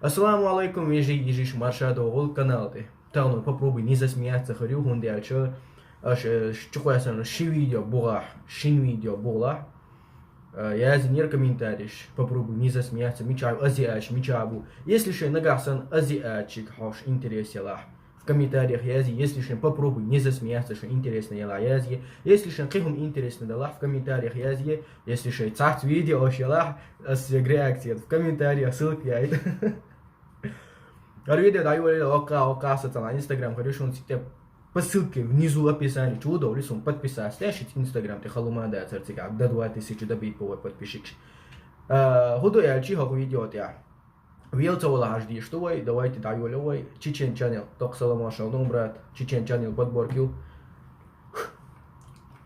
Ассаламу алейкум, ежиш маршад оғыл каналды. Тауны попробуй не засмеяться, хорю, хундиачо. Чухуясан, видео була, видео була. Я не комментариш, попробуй не засмеяться, мечаю азиач, мечабу. Если же нагасан азиатчик, хош интересела. В комментариях язи, если же попробуй не засмеяться, что интересно яла язи. Если же кихум интересно дала, в комментариях язи. Если же царт видео ошела, с реакцией в комментариях ссылки яйд. Видео даю ока на Инстаграм, хорошо, он тебе по ссылке внизу в описании, чудо, лисун подписаться, ляшить Инстаграм, ты халумада, царцика, до 2000 добить по подписчик. Худу я чиху видео я. Вилца вала жди, что вы, давайте даю левой, Чечен Channel, ток салама шалдун, брат, Чечен Channel подборки.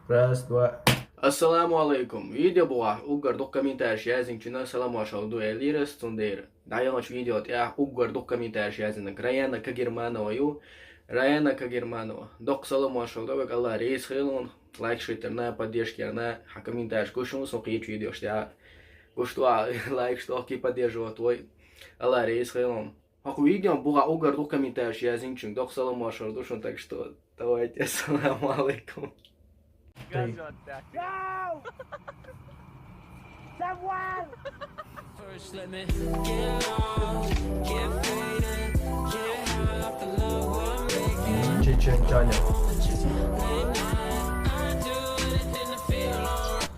Раз, два. Ассаламу алейкум. Видео была, угар до комментарий, язынчина салама шалду элирес тундер. Даю видео я, угар до комментарий, язынок, Раяна Кагерманова ю. Раяна Кагерманова. Док салама шалду, век Аллах рейс хилун, лайк шитер на поддержки, на комментарий, кушун сокич видео, что гуштуа лайк, что ки поддерживал твой. Аллах рейс хилун. Ако видео была угар до комментарий, язынчин, док салама шалду, так что давайте ассаламу алейкум. Go! Someone! First, let me get lost, get faded, get high off the love we're making. Чечен Channel. Late night, I do anything to feel alright.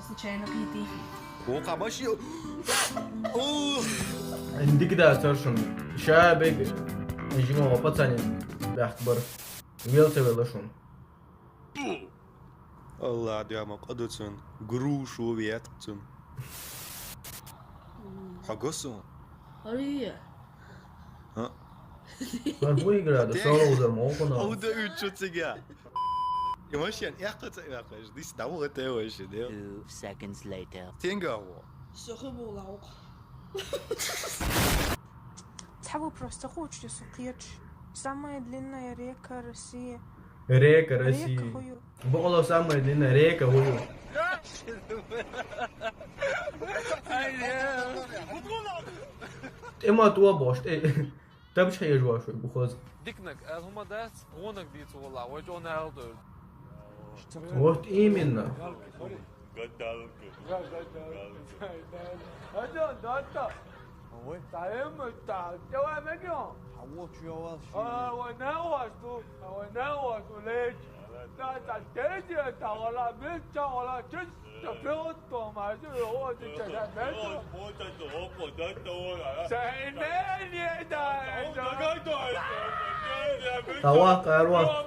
Случайно пьеты. عندك ده سرشن شابك يجمعوا بطاني بأخبار ويلته ولا شون Allah diyorum kadıtsın. Gruşu viyatsın. Hagossun. Arıyor. Ha? كان بوي قراد صار وزر موقنا O da üç çötüge. Yavaşyan yakıt yakış. Dis davu teoş diyor. 2 seconds later. Tenga o. Сухому лаук. تحول просто хочешь сукьешь. Самая длинная река России. ريكا Река رسي хую. بقولوا سامع لنا ريكا هو إما تو باش تبش هيجوا شوي بخوز Дикнак, هما داس غونك ديت والله وجونا هالدور. وقت إيمنا تواق أروح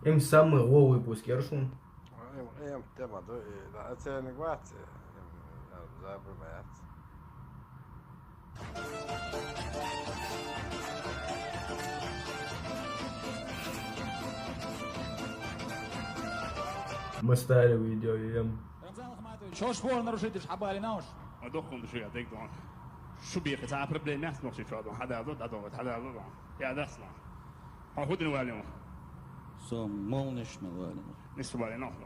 إم سام هو ويبوس كيرشون مستعر فيديو يم شو شبور нарушитель حبالي ناوش ادخل شو يعطيك دون شو بيك تعال بروبليم ناس نوشي شو دون حدا ضد حدا ضد يا دسلا هو هدن والي Så molnish med ölen. نسوا بالي ناخذ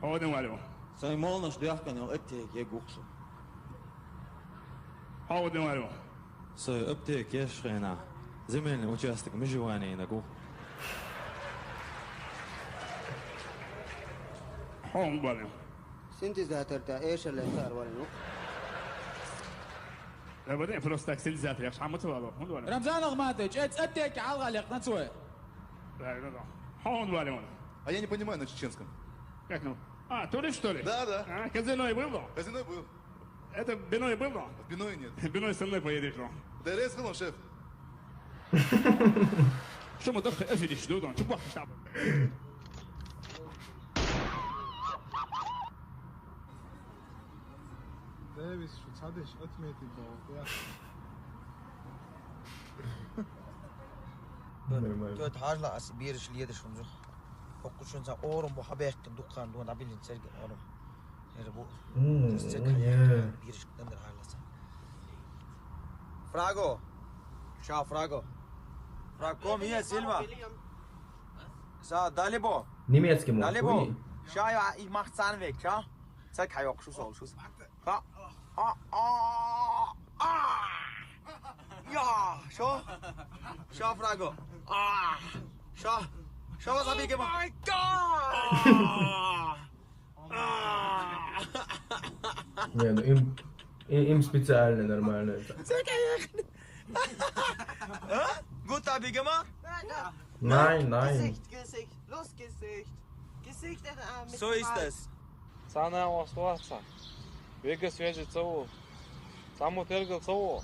Howden Wallo. Sai molnos diakkan on etteek ja guksu. Howden Wallo. Sai etteek jäschena. Земельный участок межевания на гух. Howden Wallo. Syntezatorda eşerler var mı? لابد فلوسك سلزات يا شحال متواضع هون ولا رمضان اغماتج اتك على الغلق نتسوي لا لا لا هون ولا А я не понимаю на чеченском. как ну турист что ли Да, да. казино и был Казино был. это биной был В Биное нет. биной со мной поедешь ну Да я сказал, шеф. شو مضخ افلي شدودون شو بوقت شعب Davis şu çadış etmedi bu ya. Dört harla as bir iş lider şuncu. Okuşun sa orum bu haber dükkan doğan abilin sergi orum. Yani bu bir iş dendir harlasa. Frago. Şa Frago. Frago mi Silva. Sa Dalibo. Немецкий мог. Dalibo. Ui. Schau ja, ich mach Zahn weg, schau. Zeig kein auch Schuss. Ja. Ja, schau. Schau, Frago. Schau. Schau, was hab ich gemacht? Oh my God! Не, ну им специально нормально это. Gut hab ich gemacht? Nein, nein. Gesicht. Los, Gesicht. Gesicht mit so ist es. Sana osvaca. Vega sveže covo. Samo tergal covo.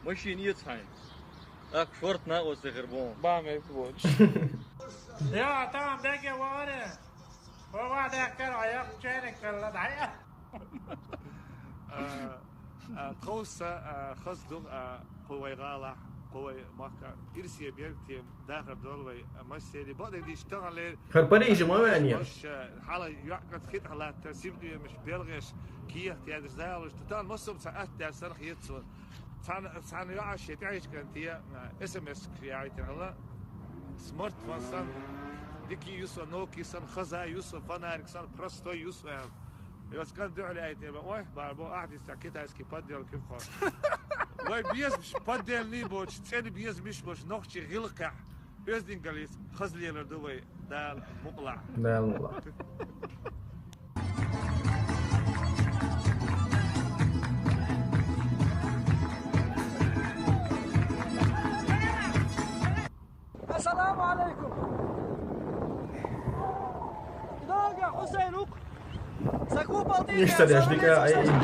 Машин يتحين. اك شورتنا وسغربون. Bam ekboç. يا تمام دقي واري وواحد يحكي عياق شارك ولا دعية Tausa khasdu قوي غالة قوي مكة إرسي بيرتي داخل دولوي مسيري بعد اللي اشتغل Харпарижи мовение. مش حالة يعقد خيط على تسيبني مش بيلغش كيه تيادر زاوش تطال مصب ساعات درسرخ يتصل سان يعش يتعيش كانتيا اسم اس كريايتن هلا سمارت فون ديكي يوسف نوكي سن خزا يوسف فنارك سن برستو يوسف بس كان دعوا لي ايتي واي باربو قاعد يستعكيتها اسكي بادل كيف خاص واي بيز مش بادل لي بوش تاني بيز مش نوختي غلقع بيز دينجليس خزلي لردوي دال مقلع Да, ну ладно. السلام عليكم. داغا حسينوك. سكوب بطيء. Ništa deštika, a je im.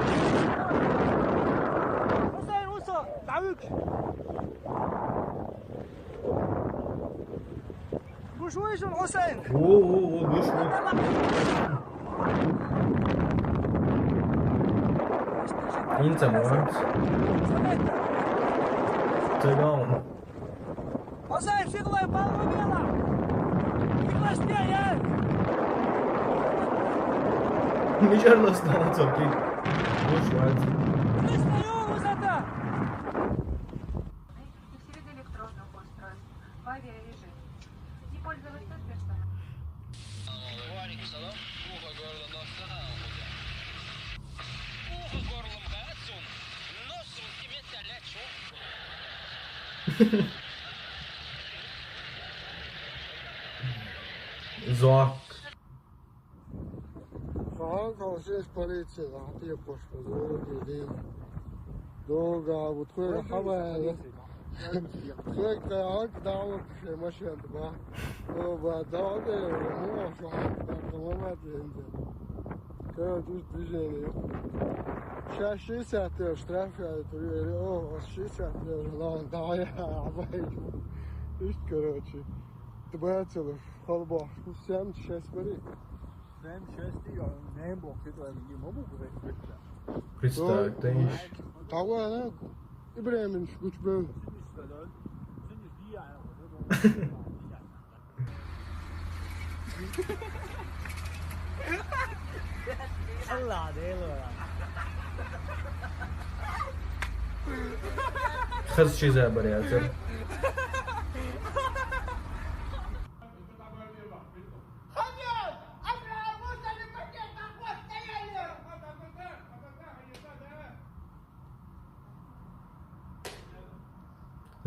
حسين وصل. تعويك. بشويش الحسين. Güç mü? Inca mort. Tăgăun. حسين شغله بالو بيلا. يخلص يا. Mijarla stana toki. Güç var. لسه يوم وزتا. электронного устройства в авиарежиме. Не пользоваться персоналом. Zoak. Falan konuşuyoruz poliçe. Rahatı koştu. Doğru değil. Doğru bu tür havaya. Sürekli halk davet şey maşallah bak. O bu davet ediyor. Şu an tamam edildi. Kör düz düzeni. Şaşı satıyor. Straf yapıyor. O şey satıyor. Lan daha ya. Abayı. İşte короче. Тбацелов. Холбо. Всем сейчас бери. Всем счастья, не бог, это не могу говорить. Представь, ты ищ. Tava İbrahim'in şu güç böyle. Allah değil o ya. Kız çizer böyle yazır.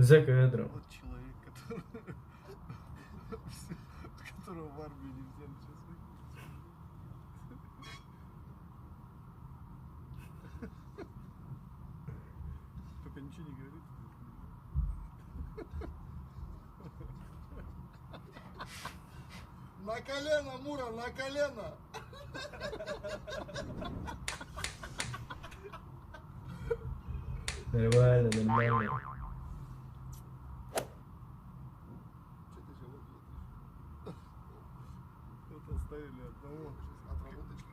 За кадром. Вот человек, которого в армии нельзя ничего сказать. Только ничего не говорит. На колено, Мура, на колено! Нормально, нормально. Вот оставили одного отработочки.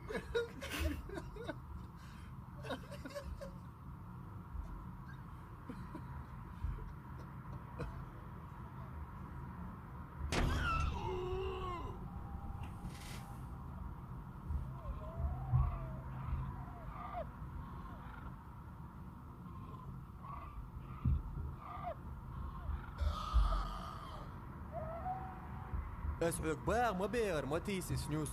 اسعد باغ ما بيغر ما تيسس نيوس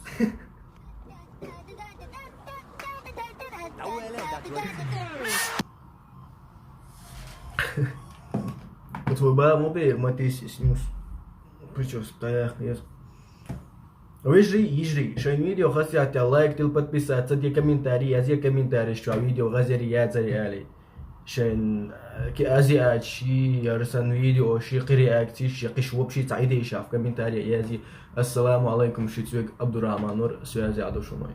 Твой баб мобиль, матис снюс. Причем стоях, yes. Выжри, шайн видео хотят лайк, тил подписаться, где комментарии, а где комментарии, что видео газери я царяли. شان كأزي شي رسن فيديو شي قرياكتي شي قشوب شي تعيدي شاف كومنتاري يازي السلام عليكم شي تسويق عبد الرحمن نور سوازي عدو شماي